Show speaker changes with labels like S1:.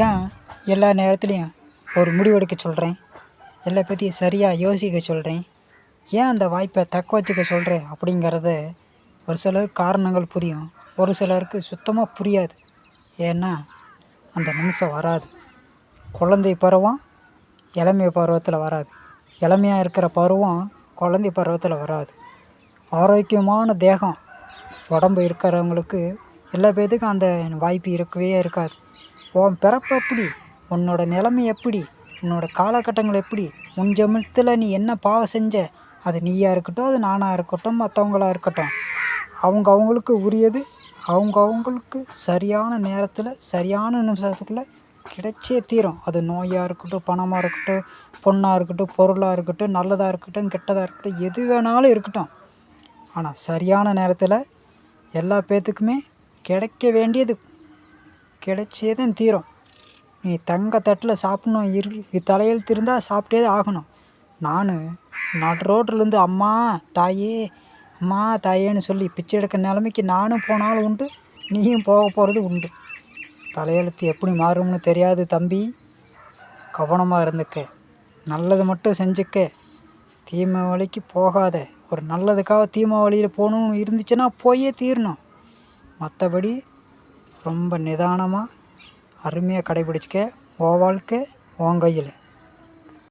S1: ஏன் எல்லா நேரத்துலையும் ஒரு முடிவெடுக்க சொல்கிறேன், எல்லா பற்றியும் சரியாக யோசிக்க சொல்கிறேன், ஏன் அந்த வாய்ப்பை தக்க வச்சுக்க சொல்கிறேன் அப்படிங்கிறது ஒரு சிலருக்கு காரணங்கள் புரியும், ஒரு சிலருக்கு சுத்தமாக புரியாது. ஏன்னா அந்த நிமிஷம் வராது. குழந்தை பருவம் இளமை பருவத்தில் வராது, இளமையாக இருக்கிற பருவம் குழந்தை பருவத்தில் வராது. ஆரோக்கியமான தேகம் உடம்பு இருக்கிறவங்களுக்கு எல்லா பேர்த்துக்கும் அந்த வாய்ப்பு இருக்கவே இருக்காது. உன் பிறப்பு எப்படி, உன்னோட நிலைமை எப்படி, உன்னோட காலகட்டங்கள் எப்படி, உன் ஜென்மத்தில் நீ என்ன பாவம் செஞ்ச, அது நீயாக இருக்கட்டும், அது நானாக இருக்கட்டும், மற்றவங்களா இருக்கட்டும், அவங்களுக்கு உரியது அவங்களுக்கு சரியான நேரத்தில் சரியான நிமிஷத்துக்குள்ள கிடைச்சே தீரும். அது நோயாக இருக்கட்டும், பணமாக இருக்கட்டும், பொண்ணாக இருக்கட்டும், பொருளாக இருக்கட்டும், நல்லதாக இருக்கட்டும், கெட்டதாக இருக்கட்டும், எது வேணாலும் இருக்கட்டும். ஆனால் சரியான நேரத்தில் எல்லா பேர்த்துக்குமே கிடைக்க வேண்டியது கிடைச்சே தான் தீரும். நீ தங்க தட்டில் சாப்பிட்ணும், தலையெழுத்து இருந்தால் சாப்பிட்டே தான் ஆகணும். நான் நடு ரோட்லேருந்து அம்மா தாயே அம்மா தாயேன்னு சொல்லி பிச்சை எடுக்கிற நிலைமைக்கு நானும் போனாலும் உண்டு, நீயும் போக போகிறது உண்டு. தலையெழுத்து எப்படி மாறும்னு தெரியாது தம்பி, கவனமாக இருந்துக்க, நல்லது மட்டும் செஞ்சுக்க, தீமை வழிக்கு போகாத. ஒரு நல்லதுக்காக தீமை வழியில் போகணும்னு இருந்துச்சுன்னா போயே தீரணும். மற்றபடி ரொம்ப நிதானமாக அருமையாக கடைபிடிச்சிக்க. உன் வாழ்க்கை உன் கையில்.